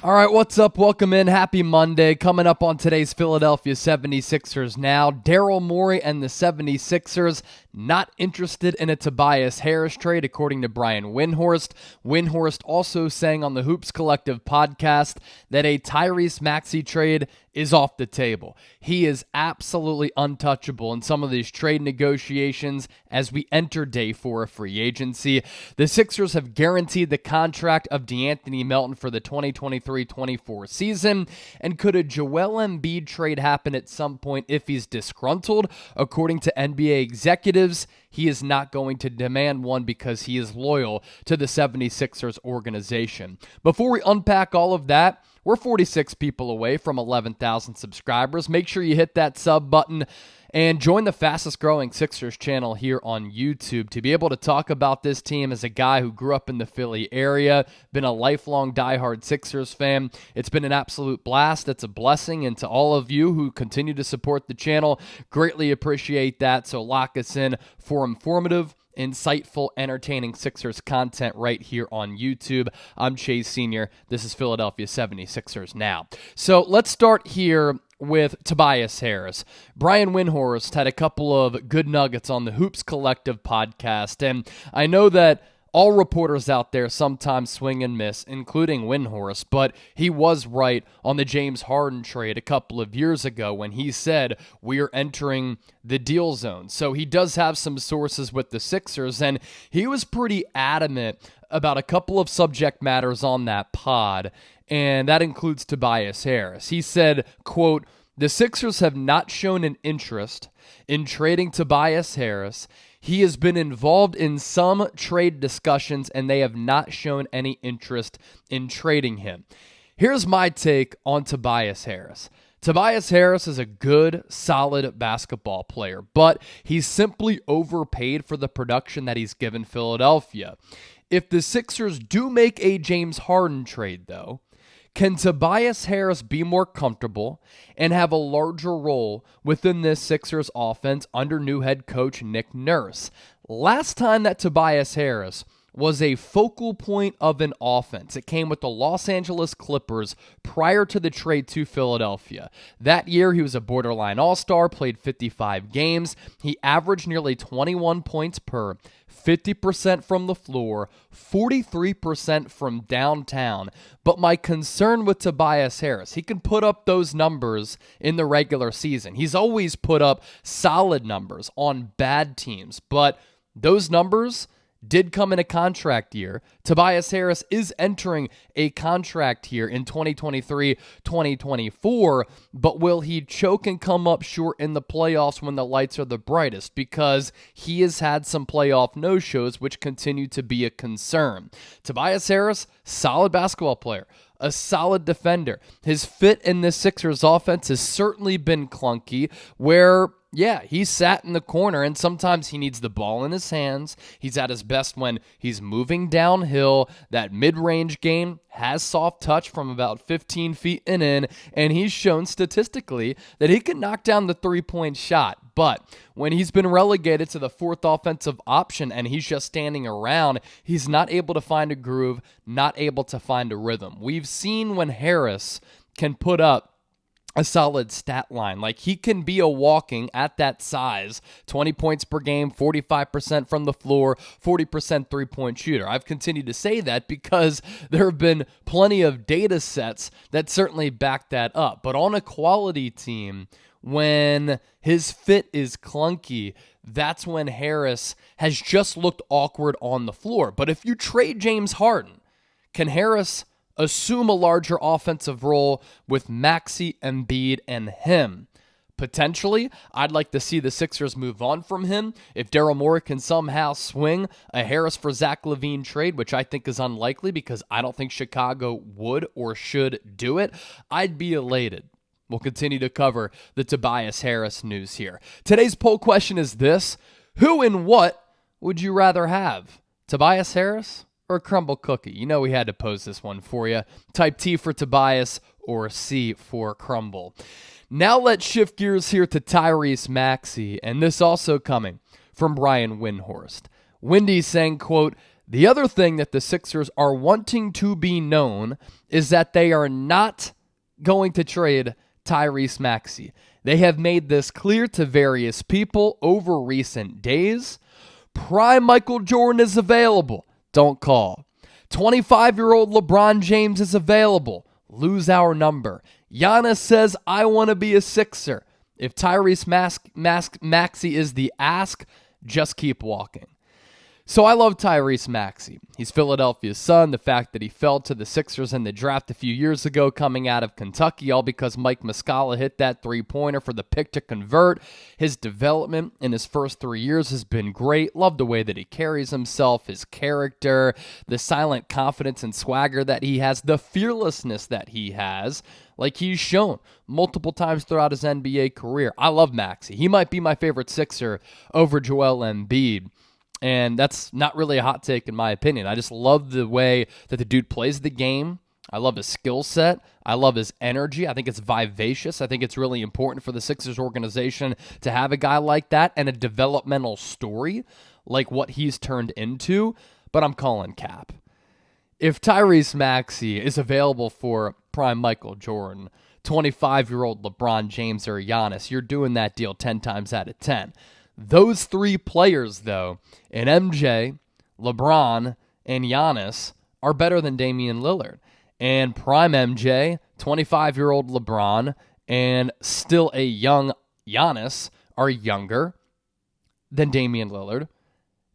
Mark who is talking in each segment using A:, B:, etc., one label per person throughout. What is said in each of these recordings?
A: All right, what's up? Welcome in. Happy Monday. Coming up on today's Philadelphia 76ers now, Daryl Morey and the 76ers not interested in a Tobias Harris trade, according to Brian Windhorst. Windhorst also saying on the Hoops Collective podcast that a Tyrese Maxey trade is off the table. He is absolutely untouchable in some of these trade negotiations as we enter day 4 of free agency. The Sixers have guaranteed the contract of De'Anthony Melton for the 2023-24 season. And could a Joel Embiid trade happen at some point if he's disgruntled? According to NBA executives, he is not going to demand one because he is loyal to the 76ers organization. Before we unpack all of that, we're 46 people away from 11,000 subscribers. Make sure you hit that sub button and join the fastest growing Sixers channel here on YouTube. To be able to talk about this team as a guy who grew up in the Philly area, been a lifelong diehard Sixers fan, it's been an absolute blast. It's a blessing, and to all of you who continue to support the channel, greatly appreciate that. So lock us in for informative, insightful, entertaining Sixers content right here on YouTube. I'm Chase Sr. This is Philadelphia 76ers Now. So let's start here with Tobias Harris. Brian Windhorst had a couple of good nuggets on the Hoops Collective podcast, and I know that all reporters out there sometimes swing and miss, including Windhorst, but he was right on the James Harden trade a couple of years ago when he said we are entering the deal zone. So he does have some sources with the Sixers, and he was pretty adamant about a couple of subject matters on that pod, and that includes Tobias Harris. He said, quote, "The Sixers have not shown an interest in trading Tobias Harris. He has been involved in some trade discussions, and they have not shown any interest in trading him." Here's my take on Tobias Harris. Tobias Harris is a good, solid basketball player, but he's simply overpaid for the production that he's given Philadelphia. If the Sixers do make a James Harden trade, though, can Tobias Harris be more comfortable and have a larger role within this Sixers offense under new head coach Nick Nurse? Last time that Tobias Harris was a focal point of an offense, it came with the Los Angeles Clippers prior to the trade to Philadelphia. That year, he was a borderline all-star, played 55 games. He averaged nearly 21 points per, 50% from the floor, 43% from downtown. But my concern with Tobias Harris, he can put up those numbers in the regular season. He's always put up solid numbers on bad teams, but those numbers did come in a contract year. Tobias Harris is entering a contract here in 2023-2024, but will he choke and come up short in the playoffs when the lights are the brightest? Because he has had some playoff no-shows, which continue to be a concern. Tobias Harris, solid basketball player, a solid defender. His fit in this Sixers offense has certainly been clunky, where he sat in the corner, and sometimes he needs the ball in his hands. He's at his best when he's moving downhill. That mid-range game has soft touch from about 15 feet and in, and he's shown statistically that he can knock down the three-point shot. But when he's been relegated to the fourth offensive option and he's just standing around, he's not able to find a groove, not able to find a rhythm. We've seen when Harris can put up a solid stat line. Like, he can be a walking at that size, 20 points per game, 45% from the floor, 40% three-point shooter. I've continued to say that because there have been plenty of data sets that certainly back that up. But on a quality team, when his fit is clunky, that's when Harris has just looked awkward on the floor. But if you trade James Harden, can Harris assume a larger offensive role with Maxey, Embiid, and him? Potentially, I'd like to see the Sixers move on from him. If Daryl Morey can somehow swing a Harris for Zach LaVine trade, which I think is unlikely because I don't think Chicago would or should do it, I'd be elated. We'll continue to cover the Tobias Harris news here. Today's poll question is this: who and what would you rather have? Tobias Harris or Crumble Cookie? You know we had to pose this one for you. Type T for Tobias or C for Crumble. Now let's shift gears here to Tyrese Maxey, and this also coming from Brian Windhorst. Windy saying, quote, The other thing that the Sixers are wanting to be known is that they are not going to trade Tyrese Maxey. They have made this clear to various people over recent days. Prime Michael Jordan is available. Don't call. 25-year-old LeBron James is available. Lose our number. Giannis says, I want to be a Sixer. If Tyrese Maxey is the ask, just keep walking. So I love Tyrese Maxey. He's Philadelphia's son. The fact that he fell to the Sixers in the draft a few years ago coming out of Kentucky, all because Mike Muscala hit that three-pointer for the pick to convert. His development in his first 3 years has been great. Love the way that he carries himself, his character, the silent confidence and swagger that he has, the fearlessness that he has, like he's shown multiple times throughout his NBA career. I love Maxey. He might be my favorite Sixer over Joel Embiid. And that's not really a hot take in my opinion. I just love the way that the dude plays the game. I love his skill set. I love his energy. I think it's vivacious. I think it's really important for the Sixers organization to have a guy like that and a developmental story like what he's turned into. But I'm calling cap. If Tyrese Maxey is available for prime Michael Jordan, 25-year-old LeBron James or Giannis, you're doing that deal 10 times out of 10. Those three players, though, in MJ, LeBron, and Giannis, are better than Damian Lillard. And prime MJ, 25-year-old LeBron, and still a young Giannis are younger than Damian Lillard.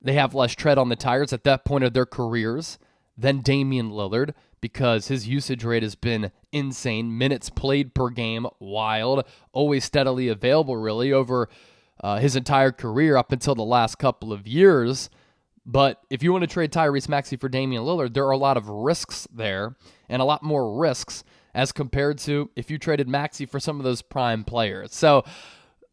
A: They have less tread on the tires at that point of their careers than Damian Lillard because his usage rate has been insane. Minutes played per game, wild, always steadily available, really, over his entire career up until the last couple of years. But if you want to trade Tyrese Maxey for Damian Lillard, there are a lot of risks there and a lot more risks as compared to if you traded Maxey for some of those prime players. So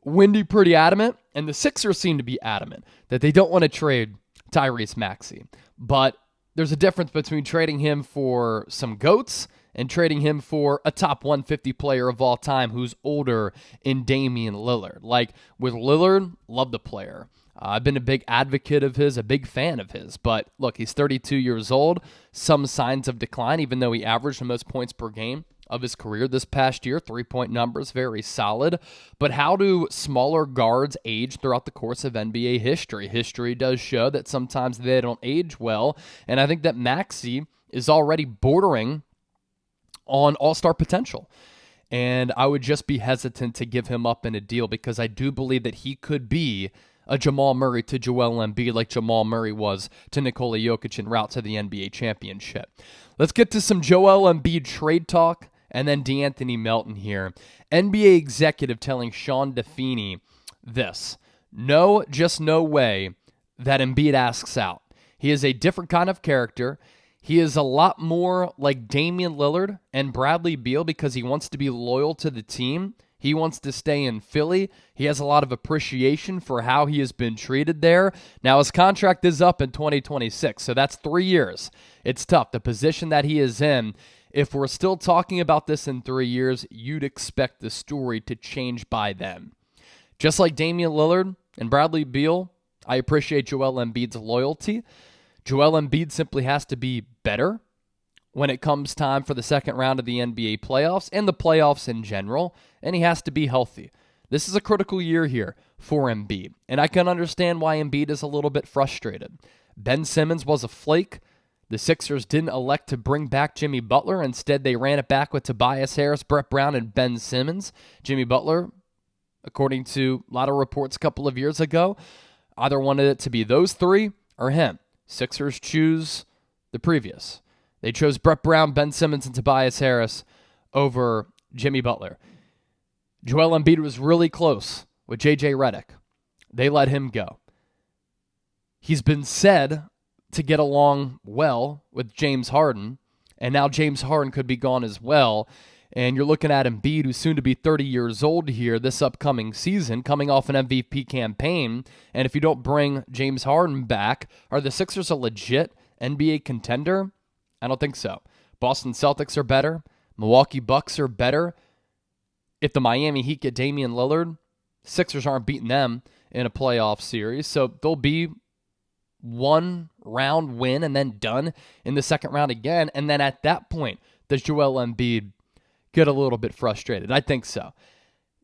A: Windy pretty adamant, and the Sixers seem to be adamant that they don't want to trade Tyrese Maxey. But there's a difference between trading him for some GOATs and trading him for a top 150 player of all time who's older in Damian Lillard. Like, with Lillard, love the player. I've been a big advocate of his, a big fan of his. But look, he's 32 years old, some signs of decline, even though he averaged the most points per game of his career this past year. 3-point numbers, very solid. But how do smaller guards age throughout the course of NBA history? History does show that sometimes they don't age well. And I think that Maxey is already bordering on all-star potential. And I would just be hesitant to give him up in a deal because I do believe that he could be a Jamal Murray to Joel Embiid like Jamal Murray was to Nikola Jokic en route to the NBA championship. Let's get to some Joel Embiid trade talk and then De'Anthony Melton here. NBA executive telling Sean Defini this: no, just no way that Embiid asks out. He is a different kind of character. He is a lot more like Damian Lillard and Bradley Beal because he wants to be loyal to the team. He wants to stay in Philly. He has a lot of appreciation for how he has been treated there. Now, his contract is up in 2026, so that's 3 years. It's tough. The position that he is in, if we're still talking about this in 3 years, you'd expect the story to change by then. Just like Damian Lillard and Bradley Beal, I appreciate Joel Embiid's loyalty. Joel Embiid simply has to be better when it comes time for the second round of the NBA playoffs and the playoffs in general, and he has to be healthy. This is a critical year here for Embiid, and I can understand why Embiid is a little bit frustrated. Ben Simmons was a flake. The Sixers didn't elect to bring back Jimmy Butler. Instead, they ran it back with Tobias Harris, Brett Brown, and Ben Simmons. Jimmy Butler, according to a lot of reports a couple of years ago, either wanted it to be those three or him. Sixers choose the previous. They chose Brett Brown, Ben Simmons, and Tobias Harris over Jimmy Butler. Joel Embiid was really close with J.J. Redick. They let him go. He's been said to get along well with James Harden, and now James Harden could be gone as well. And you're looking at Embiid, who's soon to be 30 years old here this upcoming season, coming off an MVP campaign. And if you don't bring James Harden back, are the Sixers a legit NBA contender? I don't think so. Boston Celtics are better. Milwaukee Bucks are better. If the Miami Heat get Damian Lillard, Sixers aren't beating them in a playoff series. So they'll be one round win and then done in the second round again? And then at that point, does Joel Embiid get a little bit frustrated? I think so.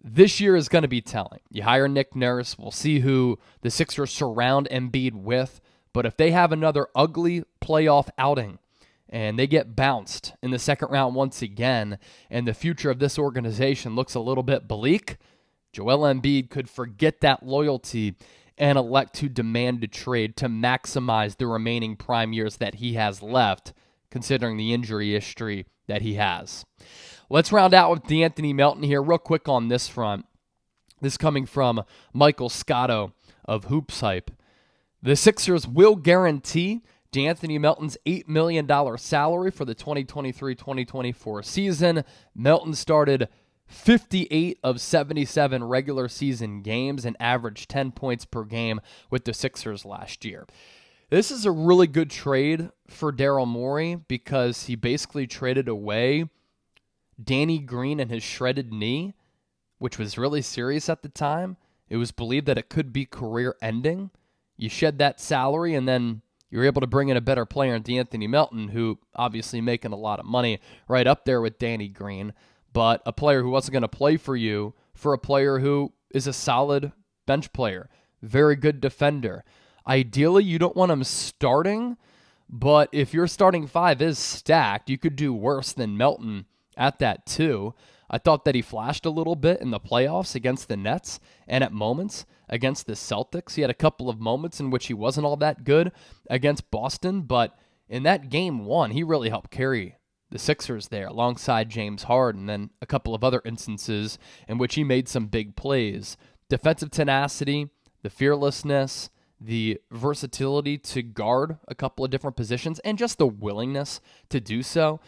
A: This year is going to be telling. You hire Nick Nurse. We'll see who the Sixers surround Embiid with. But if they have another ugly playoff outing and they get bounced in the second round once again, and the future of this organization looks a little bit bleak, Joel Embiid could forget that loyalty and elect to demand a trade to maximize the remaining prime years that he has left, considering the injury history that he has. Let's round out with De'Anthony Melton here real quick on this front. This coming from Michael Scotto of Hoops Hype. The Sixers will guarantee De'Anthony Melton's $8 million salary for the 2023-2024 season. Melton started 58 of 77 regular season games and averaged 10 points per game with the Sixers last year. This is a really good trade for Daryl Morey because he basically traded away Danny Green and his shredded knee, which was really serious at the time. It was believed that it could be career-ending. You shed that salary, and then you're able to bring in a better player in De'Anthony Melton, who obviously making a lot of money, right up there with Danny Green, but a player who wasn't going to play for you, for a player who is a solid bench player, very good defender. Ideally, you don't want him starting, but if your starting five is stacked, you could do worse than Melton at that too. I thought that he flashed a little bit in the playoffs against the Nets and at moments against the Celtics. He had a couple of moments in which he wasn't all that good against Boston, but in that game one, he really helped carry the Sixers there alongside James Harden, and then a couple of other instances in which he made some big plays. Defensive tenacity, the fearlessness, the versatility to guard a couple of different positions, and just the willingness to do so.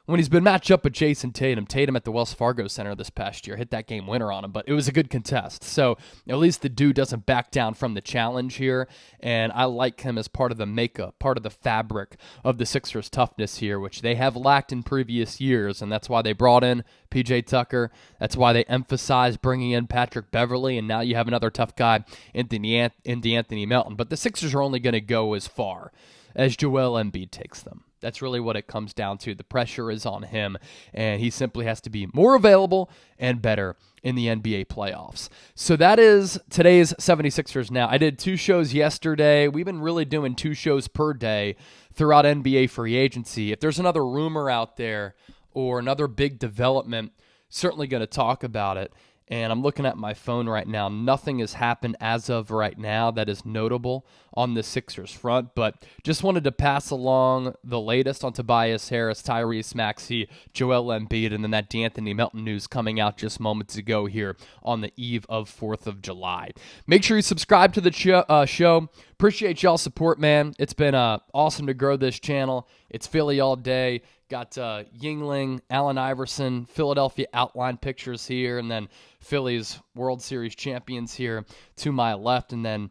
A: When he's been matched up with Jason Tatum at the Wells Fargo Center this past year, hit that game winner on him, but it was a good contest. So at least the dude doesn't back down from the challenge here, and I like him as part of the makeup, part of the fabric of the Sixers' toughness here, which they have lacked in previous years, and that's why they brought in P.J. Tucker. That's why they emphasized bringing in Patrick Beverley, and now you have another tough guy in De'Anthony Melton. But the Sixers are only going to go as far as Joel Embiid takes them. That's really what it comes down to. The pressure is on him, and he simply has to be more available and better in the NBA playoffs. So that is today's 76ers Now. I did 2 shows yesterday. We've been really doing 2 shows per day throughout NBA free agency. If there's another rumor out there or another big development, certainly going to talk about it. And I'm looking at my phone right now. Nothing has happened as of right now that is notable on the Sixers front, but just wanted to pass along the latest on Tobias Harris, Tyrese Maxey, Joel Embiid, and then that De'Anthony Melton news coming out just moments ago here on the eve of 4th of July. Make sure you subscribe to the show. Appreciate y'all's support, man. It's been awesome to grow this channel. It's Philly all day. Got Yingling, Allen Iverson, Philadelphia outline pictures here, and then Philly's World Series champions here to my left, and then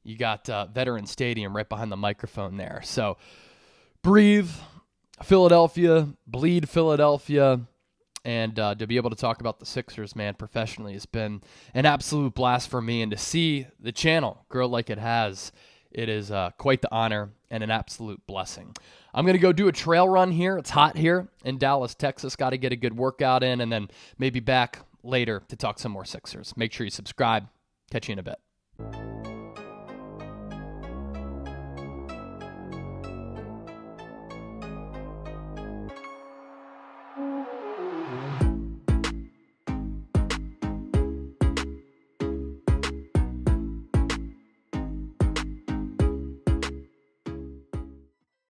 A: you got Veteran Stadium right behind the microphone there. So breathe Philadelphia, bleed Philadelphia, and to be able to talk about the Sixers, man, professionally has been an absolute blast for me, and to see the channel grow like it has, it is quite the honor and an absolute blessing. I'm going to go do a trail run here. It's hot here in Dallas, Texas. Got to get a good workout in, and then maybe back later to talk some more Sixers. Make sure you subscribe. Catch you in a bit.